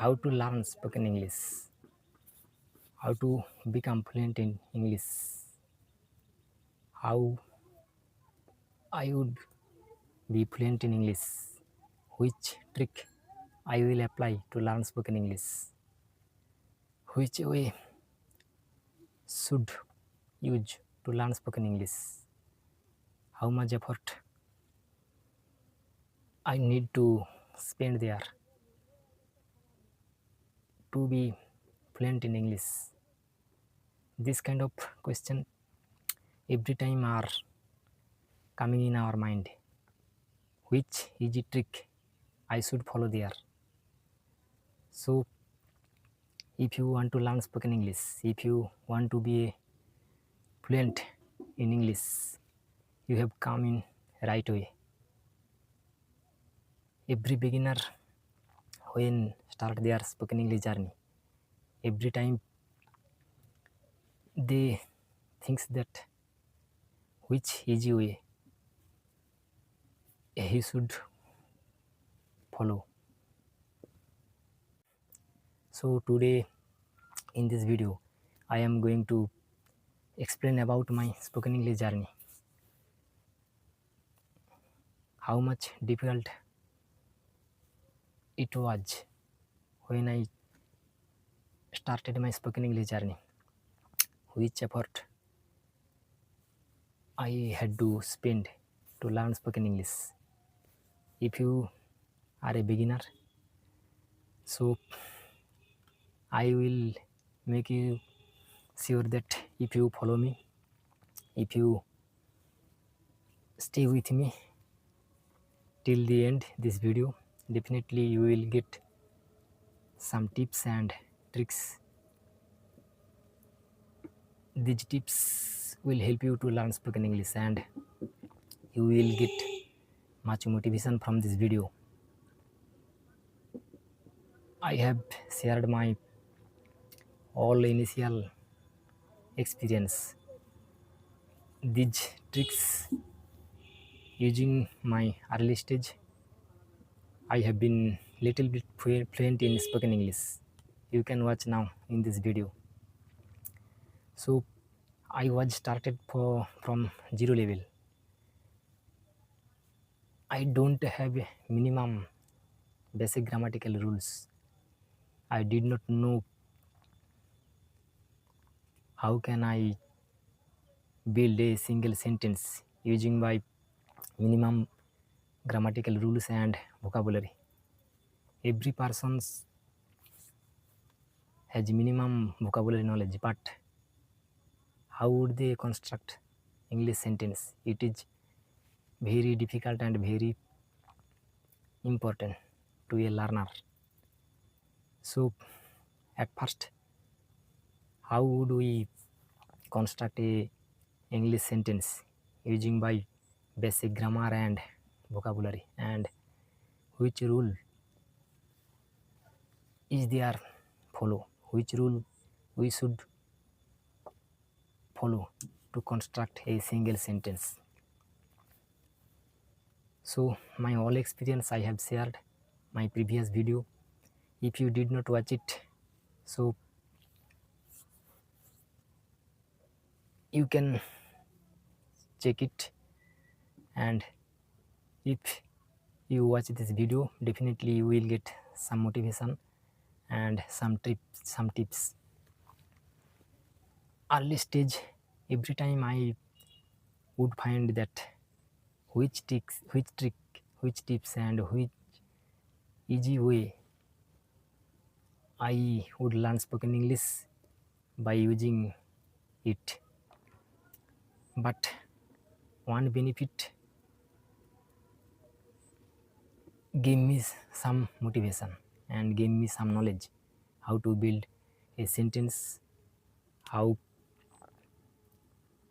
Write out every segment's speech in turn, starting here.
how to learn spoken English, how to become fluent in English, how I would be fluent in English, which trick I will apply to learn spoken English, which way should use to learn spoken English, how much effort I need to spend there to be fluent in English. This kind of question every time are coming in our mind. Which easy trick I should follow there? So if you want to learn spoken English, if you want to be fluent in English, you have come in right way. Every beginner when start their spoken English journey, every time they thinks that which easy way he should follow. So today in this video I am going to explain about my spoken English journey, how much difficult it was when I started my spoken English journey, which effort I had to spend to learn spoken English. If you are a beginner, so I will make you sure that if you follow me, if you stay with me till the end this video, definitely you will get some tips and tricks. These tips will help you to learn spoken English and you will get much motivation from this video. I have shared my all initial experience. These tricks using my early stage, I have been little bit fluent in spoken English. You can watch now in this video. So I was started from zero level. I don't have a minimum basic grammatical rules. I did not know how can I build a single sentence using my minimum grammatical rules and vocabulary. Every person has minimum vocabulary knowledge, but how would they construct English sentence? It is very difficult and very important to a learner. So at first, how would we construct a English sentence using by basic grammar and vocabulary, and which rule is there follow, which rule we should follow to construct a single sentence. So my all experience I have shared my previous video. If you did not watch it, so you can check it, and if you watch this video, definitely you will get some motivation and some tips. Early stage, every time I would find that which tricks, which tips and which easy way I would learn spoken English by using it. But one benefit gave me some motivation and gave me some knowledge how to build a sentence, how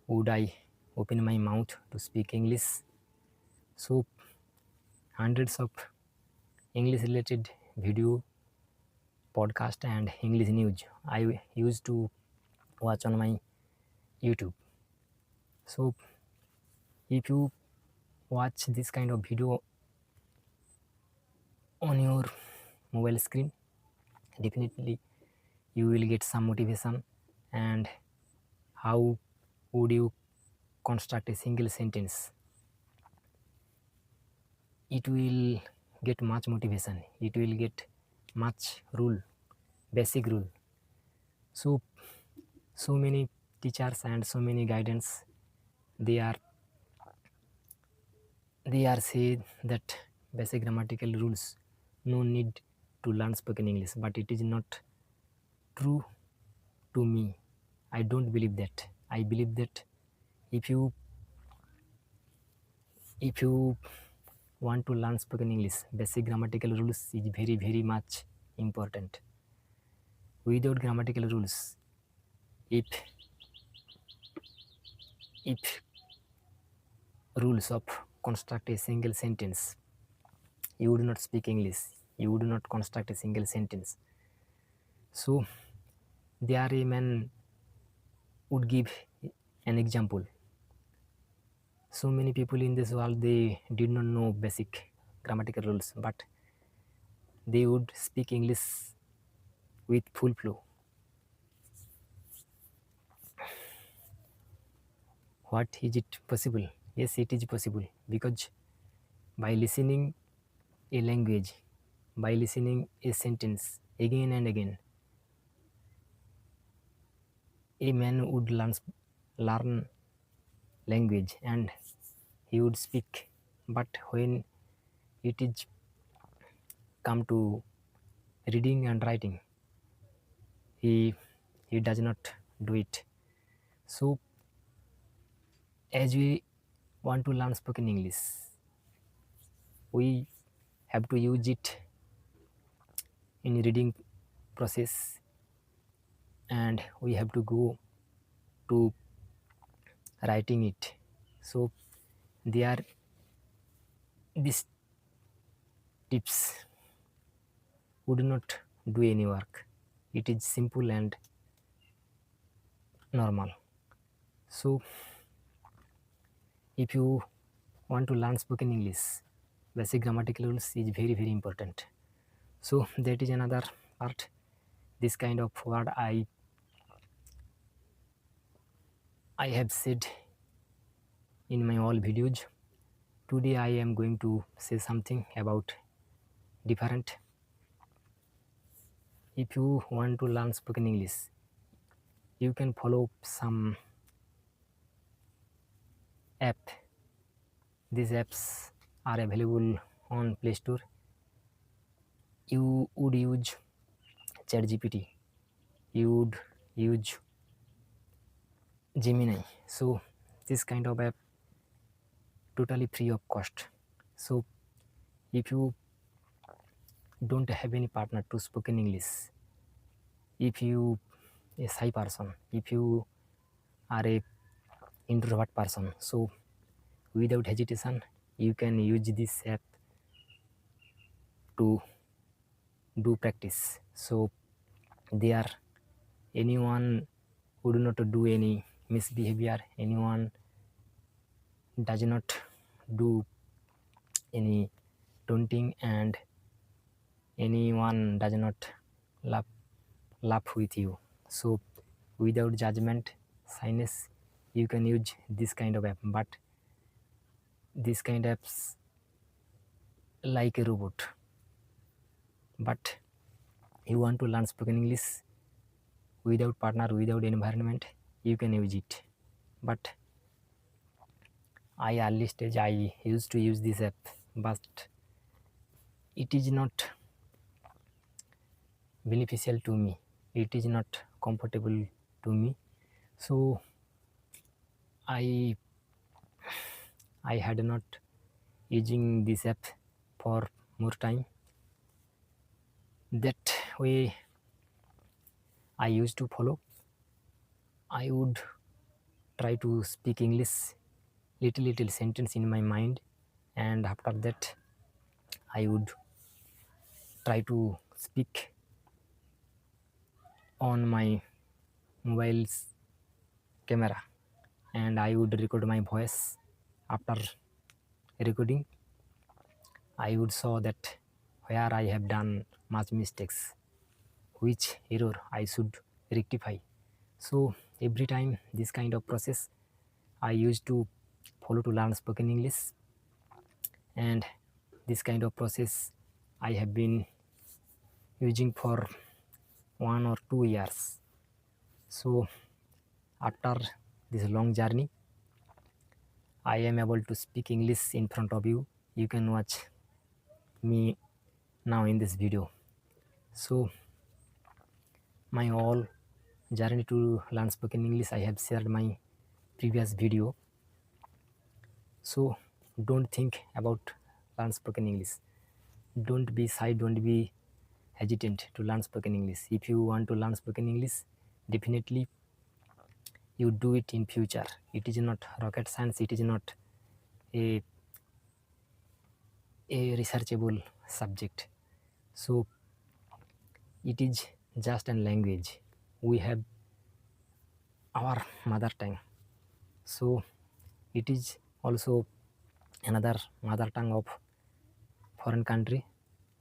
would I open my mouth to speak English. So hundreds of English related video, podcast and English news I used to watch on my YouTube. So if you watch this kind of video on your mobile screen, definitely you will get some motivation. And how would you construct a single sentence? It will get much motivation, it will get much rule, basic rule. So many teachers and so many guidance, they are say that basic grammatical rules, no need to learn spoken English, but it is not true to me. I don't believe that. I believe that if you want to learn spoken English, basic grammatical rules is very very much important. Without grammatical rules, if rules of construct a single sentence, you would not speak English, you would not construct a single sentence. So there a man would give an example. So many people in this world, they did not know basic grammatical rules, but they would speak English with full flow. What is it possible? Yes, it is possible, because by listening a language, by listening a sentence again and again, a man would learn language and he would speak. But when it is come to reading and writing, he does not do it. So as we want to learn spoken English, we have to use it in reading process, and we have to go to writing it. So there these tips would not do any work. It is simple and normal. So if you want to learn spoken English, basic grammatical rules is very very important. So that is another part. This kind of word I have said in my all videos. Today I am going to say something about different. If you want to learn spoken English, you can follow some app. These apps are available on Play Store. You would use ChatGPT, you would use Gemini. So this kind of app totally free of cost. So if you don't have any partner to spoken English, if you a shy person, if you are a introvert person, so without hesitation you can use this app to do practice. So there anyone would not do any misbehavior, anyone does not do any taunting, and anyone does not laugh with you. So without judgment, shyness, you can use this kind of app. But this kind of apps like a robot. But you want to learn spoken English without partner, without environment, you can use it. But I early stage I used to use this app, but it is not beneficial to me, it is not comfortable to me. So I had not using this app for more time. That way I used to follow. I would try to speak English little sentence in my mind, and after that I would try to speak on my mobile's camera, and I would record my voice. After recording, I would show that where I have done much mistakes, which error I should rectify. So every time this kind of process I used to follow to learn spoken English, and this kind of process I have been using for 1 or 2 years. So after this long journey, I am able to speak English in front of you. You can watch me now in this video. So my whole journey to learn spoken English, I have shared my previous video. So don't think about learn spoken English. Don't be shy, don't be hesitant to learn spoken English. If you want to learn spoken English, definitely you do it in future. It is not rocket science, it is not a researchable subject. So it is just a language. We have our mother tongue. So it is also another mother tongue of foreign country.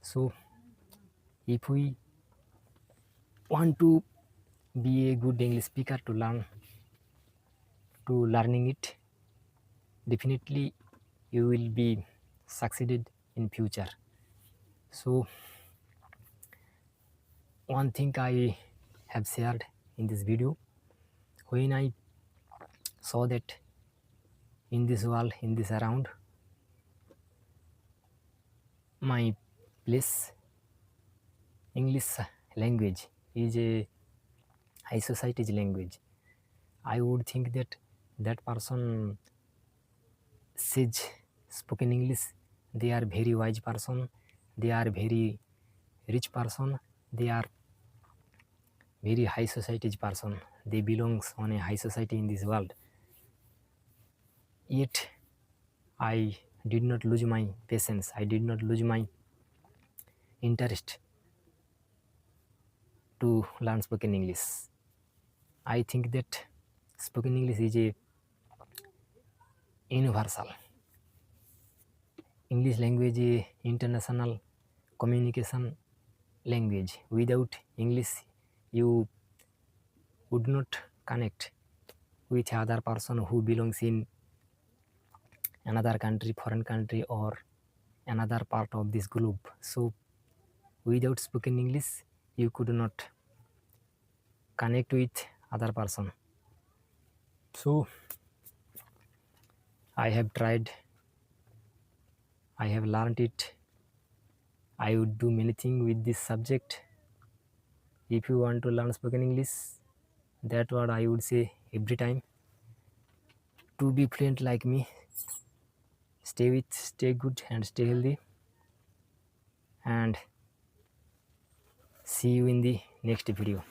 So if we want to be a good English speaker to learning it, definitely you will be succeeded in future. So one thing I have shared in this video, when I saw that in this world, in this around my place, English language is a high society's language, I would think that that person says spoken English, they are very wise person, they are very rich person, they are very high society's person, they belongs on a high society in this world. Yet I did not lose my patience, I did not lose my interest to learn spoken English. I think that spoken English is a universal. English language is international communication language. Without English, you would not connect with other person who belongs in another country, foreign country, or another part of this globe. So without spoken English, you could not connect with other person. So I have tried, I have learned it, I would do many things with this subject. If you want to learn spoken English, that what I would say every time, to be fluent like me, stay good and stay healthy, and see you in the next video.